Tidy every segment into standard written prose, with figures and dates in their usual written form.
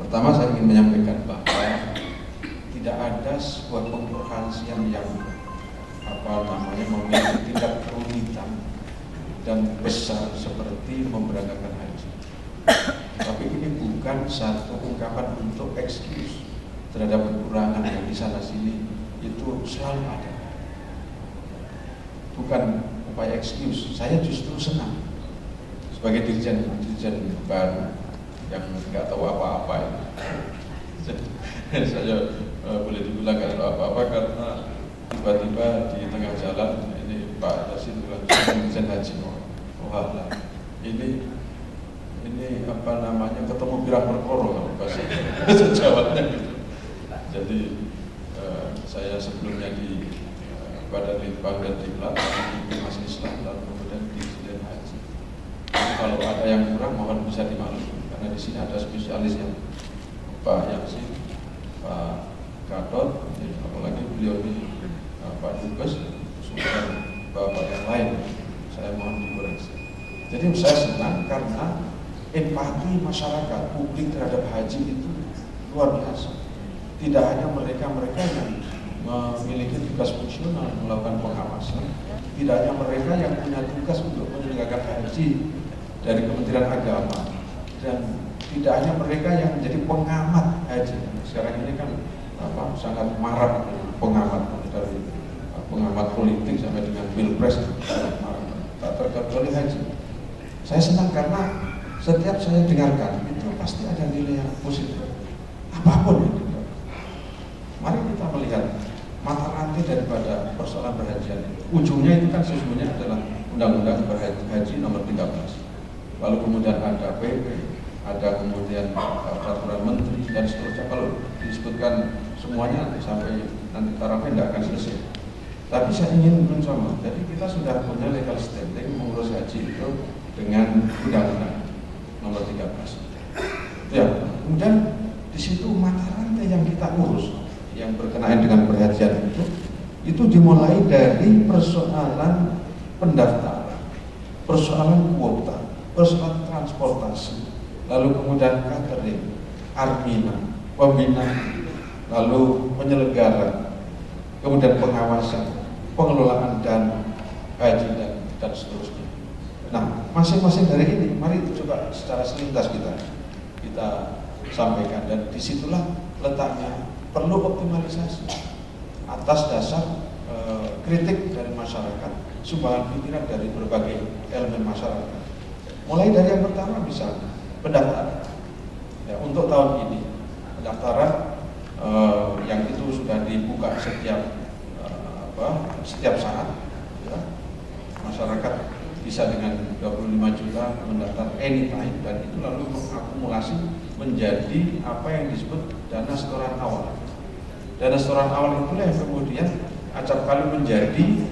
Pertama saya ingin menyampaikan bahwa tidak ada sebuah pengorganisasian yang memiliki tingkat kerumitan dan besar seperti memberangkatkan haji. Tapi ini bukan satu ungkapan untuk excuse terhadap kekurangan yang di sana sini, itu selalu ada. Bukan upaya excuse. Saya justru senang sebagai dirjen baru yang nggak tahu apa-apa ini. Saya boleh dibilang nggak tahu apa-apa karena tiba-tiba di tengah jalan ini Pak Yasin bilang dirjen haji. Wah lah, ini ketemu pirang perkara kalau bahasa Jawanya gitu. Jadi saya sebelumnya di Badan Litbang dan Diklat, di Mas Islam, lalu kemudian di Dirjen Haji. Kalau ada yang kurang mohon bisa dimaklumi karena di sini ada spesialisnya Pak Yasin, Pak Gatot, apalagi beliau ini Pak Dubes, sudah bapak yang lain. Saya mohon dikoreksi. Jadi saya senang karena empati masyarakat publik terhadap haji itu luar biasa. Tidak hanya mereka yang memiliki tugas fungsional melakukan pengawasan, tidak hanya mereka yang punya tugas untuk menyelenggarakan haji dari Kementerian Agama, dan tidak hanya mereka yang menjadi pengamat haji. Sekarang ini kan sangat marak pengamat, dari pengamat politik sampai dengan pilpres, tak terkecuali haji. Saya senang karena setiap saya dengarkan itu pasti ada nilai yang positif, apapun itu. Mari kita melihat mata rantai daripada persoalan perhajian itu. Ujungnya itu kan sesungguhnya adalah Undang-Undang Haji nomor 13. Lalu kemudian ada PP, ada kemudian peraturan menteri dan seterusnya. Kalau disebutkan semuanya sampai nanti tarawih tidak akan selesai. Tapi saya ingin mencoba. Jadi kita sudah punya legal standing mengurus haji itu dengan Undang-Undang nomor 13. Ya, kemudian di situ mata rantai yang kita urus yang berkenaan dengan perhajian itu dimulai dari persoalan pendaftaran, persoalan kuota, persoalan transportasi, lalu kemudian catering, armina, pembinaan, lalu penyelenggara, kemudian pengawasan, pengelolaan dana haji dan seterusnya. Nah, masing-masing dari ini, mari coba secara selintas kita sampaikan, dan disitulah letaknya perlu optimalisasi atas dasar kritik dari masyarakat, sumbangan pikiran dari berbagai elemen masyarakat. Mulai dari yang pertama misalnya pendaftaran. Ya, untuk tahun ini pendaftaran yang itu sudah dibuka setiap saat, ya, masyarakat bisa dengan 25 juta mendaftar anytime, dan itu lalu mengakumulasi menjadi apa yang disebut dana setoran awal. Dana setoran awal itulah yang kemudian acap kali menjadi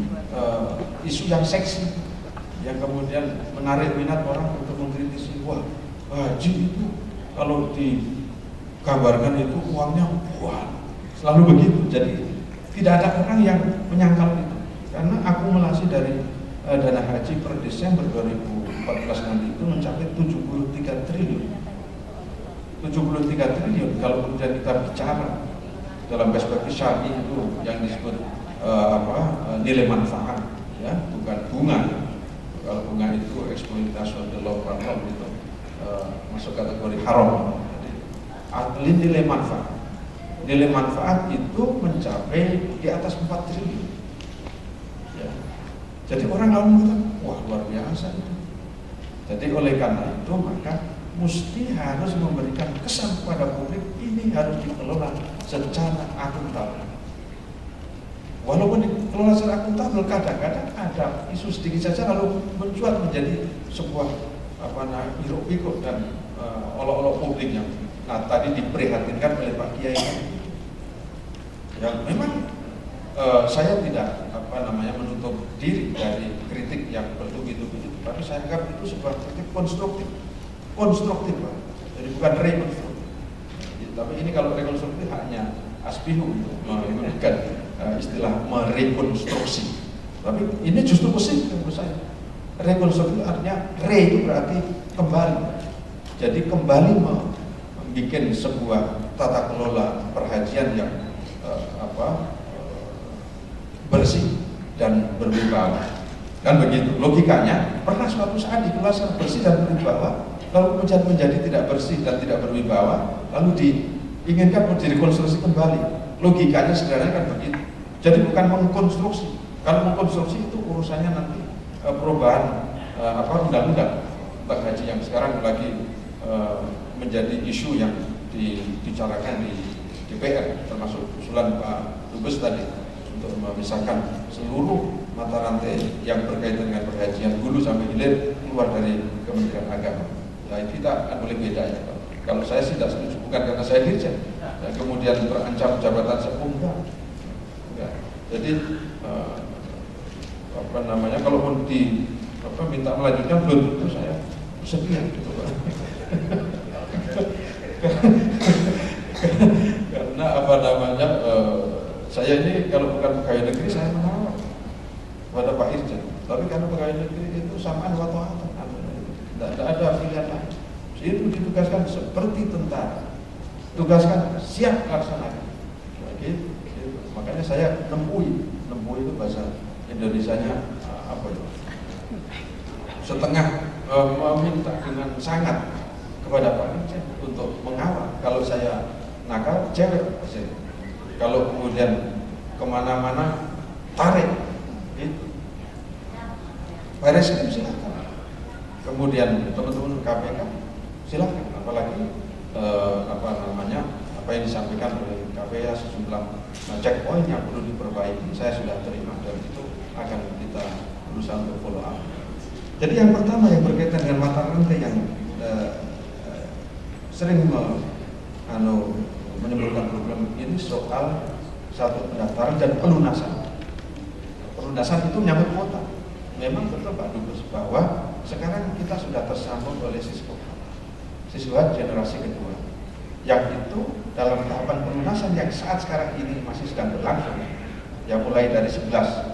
isu yang seksi, yang kemudian menarik minat orang untuk mengkritisi. Wah, haji itu kalau digambarkan itu uangnya selalu begitu. Jadi tidak ada orang yang menyangkal itu, karena akumulasi dari dana haji per Desember 2014 nanti itu mencapai 73 triliun. 73 triliun kalau kemudian kita bicara dalam perspektif syar'i itu yang disebut nilai manfaat, ya, bukan bunga. Kalau bunga itu eksploitasi the law itu masuk kategori haram. Jadi nilai manfaat itu mencapai di atas 4 triliun. Ya. Jadi orang lalu mengatakan, wah luar biasa itu. Jadi oleh karena itu maka mesti harus memberikan kesan kepada publik, ini harus dikelola secara akuntabel. Walaupun dikelola secara akuntabel, kadang-kadang ada isu sedikit saja lalu mencuat menjadi sebuah hiruk-pikuk dan olok-olok publik yang tadi diprihatinkan oleh Pak Kiai. Yang memang saya tidak menutup diri dari kritik yang begitu-begitu, tapi saya anggap itu sebuah kritik konstruktif, Pak. Jadi bukan rekonstruktif. Tapi ini kalau rekonstruktif hanya Asbihu untuk menggunakan istilah merekonstruksi. Tapi ini justru positif menurut saya. Rekonstruksi artinya itu berarti kembali. Jadi kembali bikin sebuah tata kelola perhajian yang bersih dan berwibawa. Kan begitu logikanya. Pernah suatu saat dikelaskan bersih dan berwibawa, lalu kemudian menjadi tidak bersih dan tidak berwibawa, lalu diinginkan untuk direkonstruksi kembali. Logikanya sederhana kan begitu. Jadi bukan mengkonstruksi. Kalau mengkonstruksi itu urusannya nanti perubahan undang-undang tentang haji yang sekarang lagi menjadi isu yang dibicarakan di DPR, termasuk usulan Pak Dubes tadi untuk memisahkan seluruh mata rantai yang berkaitan dengan perhajian hulu sampai hilir keluar dari Kementerian Agama. Nah, kita akan boleh beda ya. Kalau saya sih tidak setuju, bukan karena saya dirjen dan kemudian terancam jabatan saya, enggak. Jadi kalau pun minta melanjutkan belum tentu saya setia gitu Pak. Karena saya ini kalau bukan pegawai negeri saya menawar pada Pak Irjen, tapi karena pegawai negeri itu samaan waktu tidak ada pilihan lain. Itu ditugaskan seperti tentara, tugaskan siap laksanakan. Gitu. Makanya saya nempuh itu bahasa Indonesianya setengah meminta dengan sangat kepada Pak Irjen untuk mengawal. Kalau saya nakal, cewek pasti. Kalau kemudian kemana-mana tarik, gitu. Beresin silakan. Kemudian teman-teman KPK silakan. Apalagi apa yang disampaikan oleh KPK sejumlah checkpoint yang perlu diperbaiki, saya sudah terima dan itu akan kita berusaha untuk follow up. Jadi yang pertama yang berkaitan dengan mata rantai yang sering menimbulkan problem ini soal satu pendaftaran dan pelunasan. Pelunasan itu menyangkut kuota. Memang betul Pak Dubes bahwa sekarang kita sudah tersambung oleh siswa generasi kedua, yang itu dalam tahapan pelunasan yang saat sekarang ini masih sedang berlangsung, yang mulai dari 11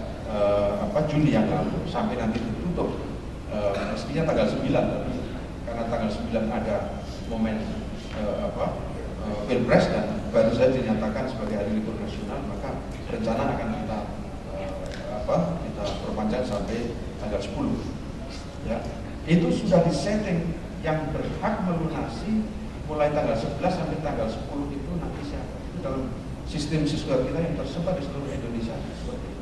Juni yang lalu sampai nanti ditutup mestinya tanggal 9, tapi karena tanggal 9 ada momen Pilpres dan baru saja dinyatakan sebagai hari libur nasional, maka rencana akan kita perpanjang sampai tanggal 10. Ya, itu sudah disetting yang berhak melunasi mulai tanggal 11 sampai tanggal 10 itu nanti siapa? Dalam sistem siswa kita yang tersebar di seluruh Indonesia seperti itu.